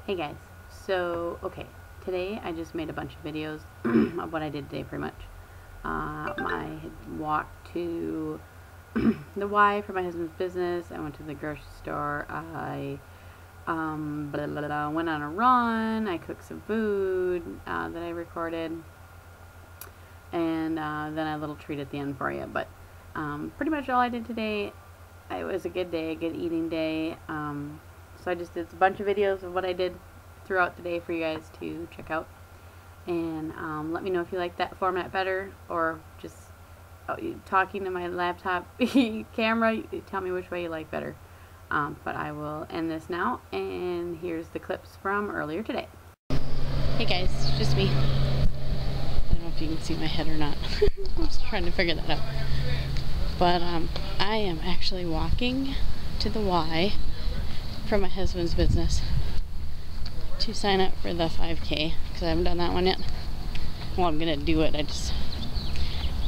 Hey guys, so okay, today I just made a bunch of videos of what I did today pretty much. I had walked to the Y for my husband's business. I went to the grocery store. I went on a run. I cooked some food that I recorded, and then a little treat at the end for you. But pretty much all I did today. It was a good day, a good eating day. So I just did a bunch of videos of what I did throughout the day for you guys to check out. And let me know if you like that format better, or just talking to my laptop camera. Tell me which way you like better. But I will end this now, and here's the clips from earlier today. Hey guys, it's just me. I don't know if you can see my head or not. I'm just trying to figure that out. But I am actually walking to the Y for my husband's business to sign up for the 5K, because I haven't done that one yet. Well, I'm gonna do it, I just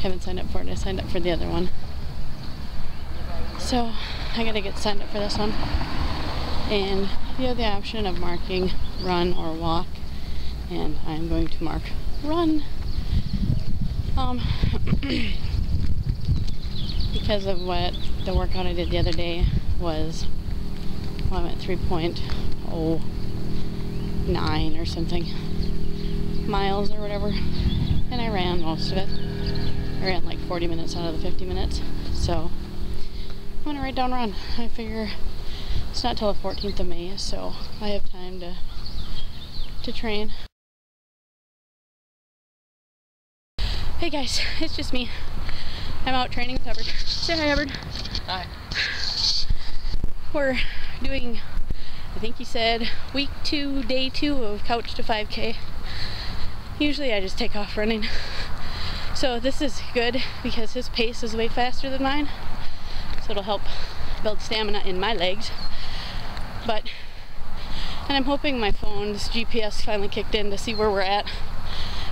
haven't signed up for it. I signed up for the other one, so I gotta get signed up for this one. And you have the option of marking run or walk, and I'm going to mark run because of what the workout I did the other day was, well, I'm at 3.09 or something miles or whatever, and I ran most of it. I ran like 40 minutes out of the 50 minutes, so I'm gonna write down run. I figure it's not till the 14th of May, so I have time to train. Hey guys, it's just me. I'm out training with Hubbard. Say hi, Hubbard. Hi. We're doing, I think he said, week 2, day 2 of Couch to 5K. Usually I just take off running. So this is good because his pace is way faster than mine. So it'll help build stamina in my legs. And I'm hoping my phone's GPS finally kicked in to see where we're at.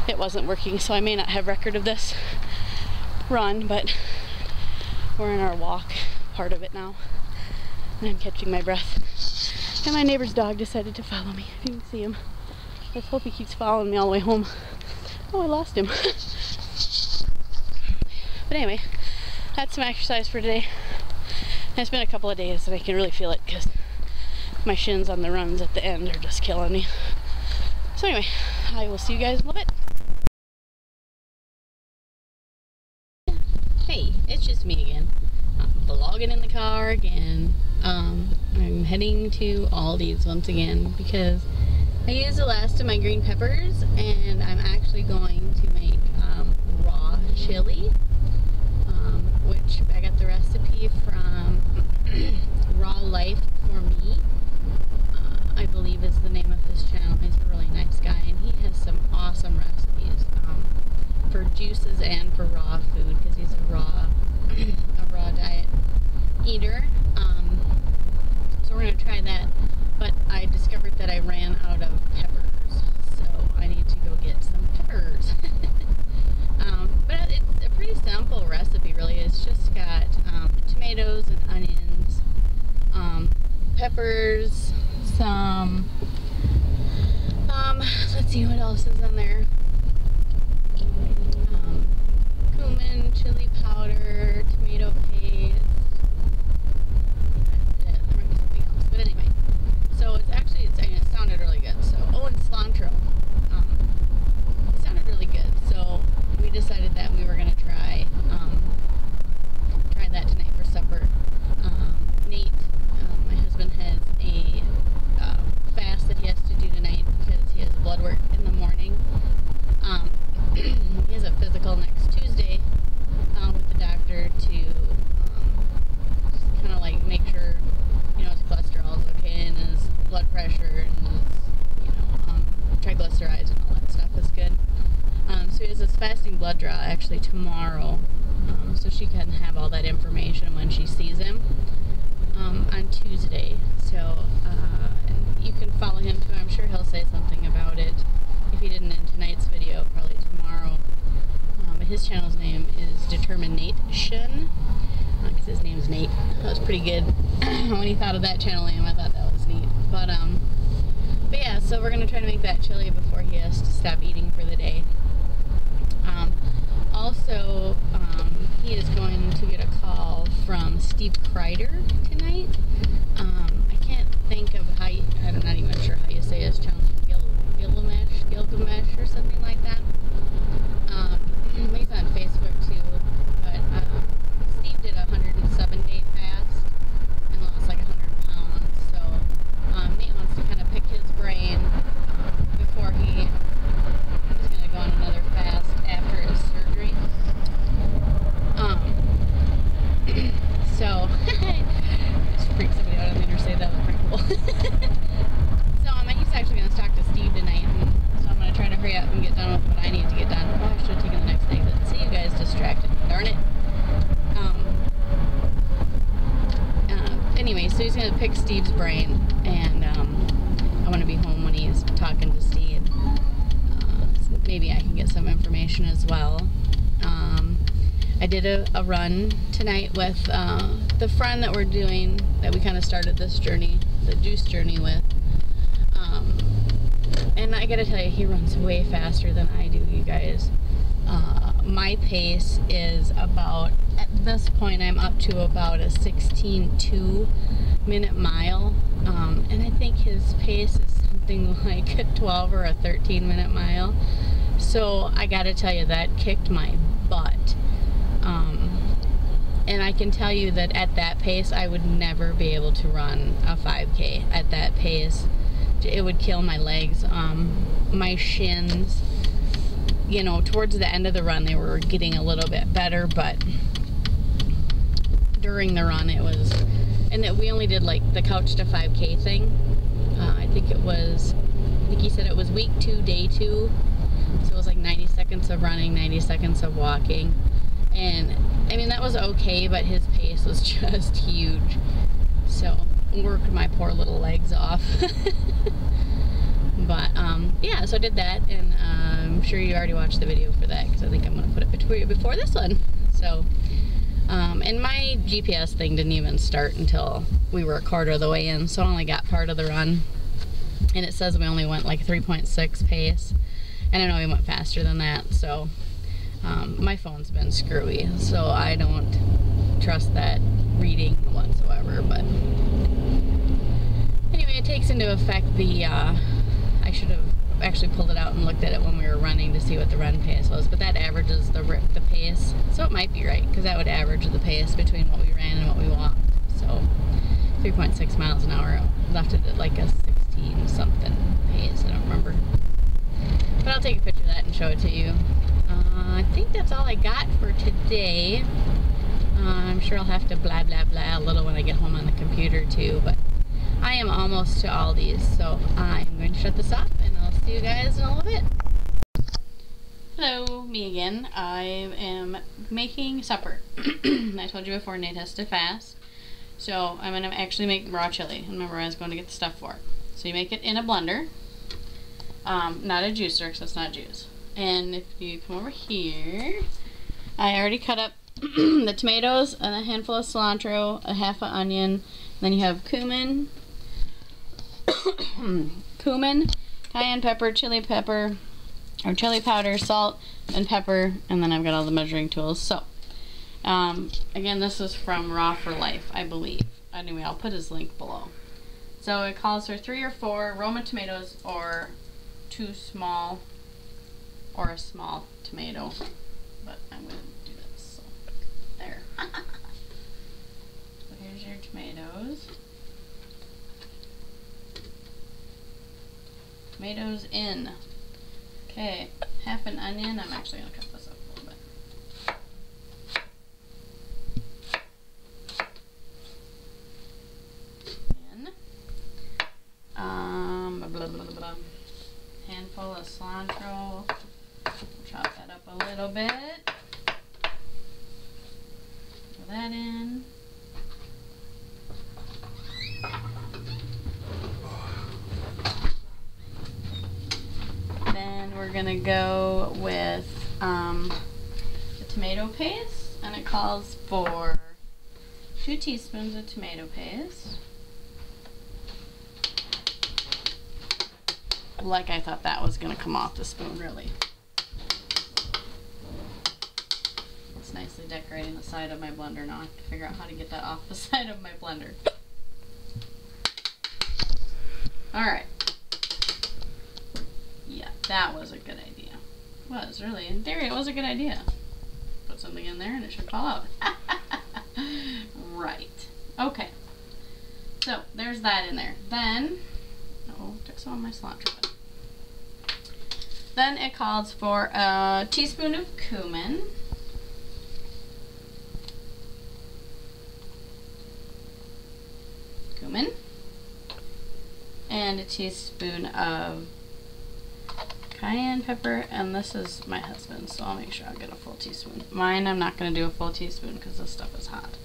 It wasn't working, so I may not have record of this run, but we're in our walk part of it now, and I'm catching my breath. And my neighbor's dog decided to follow me. If you can see him, let's hope he keeps following me all the way home. Oh, I lost him. But anyway, that's some exercise for today. And it's been a couple of days and I can really feel it because my shins on the runs at the end are just killing me. So anyway, I will see you guys in a little bit. Hey, it's just me again. I'm vlogging in the car again. I'm heading to Aldi's once again because I used the last of my green peppers, and I'm actually going to make raw chili, which I got the recipe from Raw Life for Me, I believe is the name of his channel. He's a really nice guy, and he has some awesome recipes for juices and for raw food, because he's a raw diet eater. So we're going to try that, but I discovered that I ran out of peppers, so I need to go get some peppers. But it's a pretty simple recipe, really. It's just got tomatoes and onions, peppers, some, let's see what else is in there. Cumin, chili powder, tomato paste. There might be something else, but anyway. So it's actually, it sounded really good. So, oh, and cilantro. It sounded really good. So we decided that we were gonna try that tonight for supper. Nate, my husband, has a fast that he has to do tonight because he has blood work in the morning. He has a physical next Tuesday with the doctor to just kind of like make sure, his cholesterol is okay and his blood pressure and his, triglycerides and all that stuff is good. So he has this fasting blood draw actually tomorrow, so she can have all that information when she sees him on Tuesday. So and you can follow him too. I'm sure he'll say something about it. If he didn't in tonight's video, probably tomorrow. But his channel's name is Determination, because his name's Nate. That was pretty good. When he thought of that channel name, I thought that was neat. But But yeah, so we're gonna try to make that chili before he has to stop eating for the day. Also, he is going to get a call from Steve Kreider tonight. I can't think of how I'm not even sure how you say his channel. Gilgamesh or something like that. He's on Facebook too. But Steve did a 107-day fast and lost like 100 pounds. So Nate wants to kind of pick his brain before he's going to go on another fast after his surgery. So, just freak somebody out on the interstate. That was pretty cool. So he's actually going to talk to Steve tonight, and so I'm going to try to hurry up and get done with what I need to get done. Oh, I should have taken the next exit. See you guys distracted. Darn it. Anyway, so he's going to pick Steve's brain, and I want to be home when he's talking to Steve. So maybe I can get some information as well. I did a run tonight with the friend that we're doing, that we kind of started this journey, the juice journey with. And I gotta tell you, he runs way faster than I do, you guys. My pace is about, at this point, I'm up to about a 16.2 minute mile. And I think his pace is something like a 12 or a 13 minute mile. So I gotta tell you, that kicked my butt. And I can tell you that at that pace, I would never be able to run a 5K at that pace. It would kill my legs, my shins. You know, towards the end of the run, they were getting a little bit better, but during the run, it was, and we only did like the couch to 5K thing. I think he said it was week 2, day 2. So it was like 90 seconds of running, 90 seconds of walking. And I mean, that was okay, but his pace was just huge. So worked my poor little legs off. But yeah, so I did that, and I'm sure you already watched the video for that, because I think I'm going to put it before this one. So, and my GPS thing didn't even start until we were a quarter of the way in, so I only got part of the run. And it says we only went like 3.6 pace, and I know we went faster than that, so my phone's been screwy, so I don't trust that reading whatsoever. But anyway, it takes into effect the I should have actually pulled it out and looked at it when we were running to see what the run pace was, but that averages the pace, so it might be right, because that would average the pace between what we ran and what we walked. So 3.6 miles an hour left it at like a 16 something pace. I don't remember, but I'll take a picture of that and show it to you. I think that's all I got for today. I'm sure I'll have to blah blah blah a little when I get home on the computer too, but I am almost to Aldi's, so I'm going to shut this off, and I'll see you guys in a little bit. Hello, me again. I am making supper. I told you before, Nate has to fast, so I'm going to actually make raw chili. Remember, I was going to get the stuff for it. So you make it in a blender, not a juicer, because that's not juice. And if you come over here, I already cut up the tomatoes, and a handful of cilantro, a half an onion, then you have cumin, cayenne pepper, chili powder, salt, and pepper, and then I've got all the measuring tools. So, again, this is from Raw for Life, I believe. Anyway, I'll put his link below. So it calls for 3 or 4 Roma tomatoes, or 2 small, or a small tomato. But I'm going to do this. So, there. So here's your tomatoes. Tomatoes in. Okay, half an onion. I'm actually going to cut this up a little bit. Blah, blah, blah. Handful of cilantro. Chop that up a little bit. Throw that in. Then we're gonna go with the tomato paste, and it calls for 2 teaspoons of tomato paste. like I thought that was gonna come off the spoon, really. It's nicely decorating the side of my blender now. I have to figure out how to get that off the side of my blender. Alright. Yeah, that was a good idea. It was, really. In theory, it was a good idea. Put something in there and it should fall out. Right. Okay. So, there's that in there. Then, oh, took some of my cilantro. Then it calls for a teaspoon of cumin. And a teaspoon of cayenne pepper, and this is my husband's, so I'll make sure I get a full teaspoon. Mine, I'm not going to do a full teaspoon because this stuff is hot.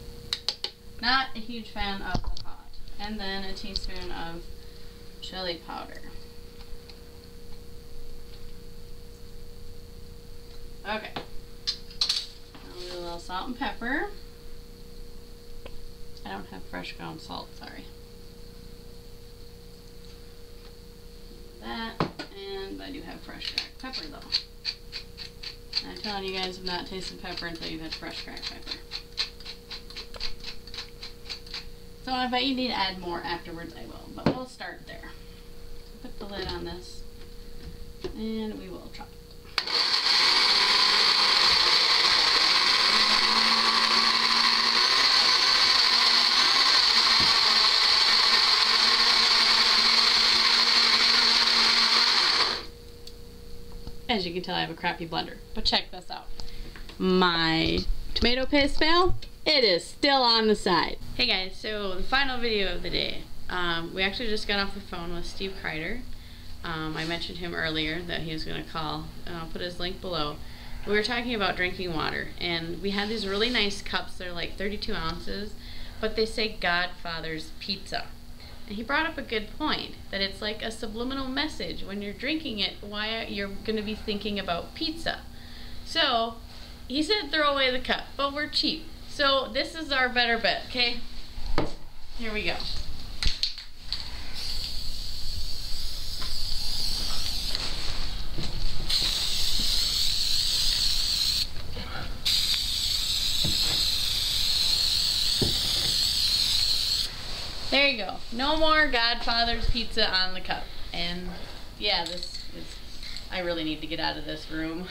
Not a huge fan of the hot. And then a teaspoon of chili powder. Okay. I'll do a little salt and pepper. I don't have fresh ground salt, sorry. That, and I do have fresh cracked pepper though. I'm telling you guys, I've not tasted pepper until you've had fresh cracked pepper. So if I need to add more afterwards, I will, but we'll start there. Put the lid on this, and we will chop it. As you can tell, I have a crappy blender, but check this out. My tomato paste fail, it is still on the side. Hey guys, so the final video of the day. We actually just got off the phone with Steve Kreider. I mentioned him earlier that he was going to call, and I'll put his link below. We were talking about drinking water, and we had these really nice cups. They're like 32 ounces, but they say Godfather's Pizza. And he brought up a good point, that it's like a subliminal message. When you're drinking it, why you're going to be thinking about pizza. So, he said throw away the cup, but we're cheap. So, this is our better bet, okay? Here we go. There you go. No more Godfather's Pizza on the cup. And yeah, this is, I really need to get out of this room.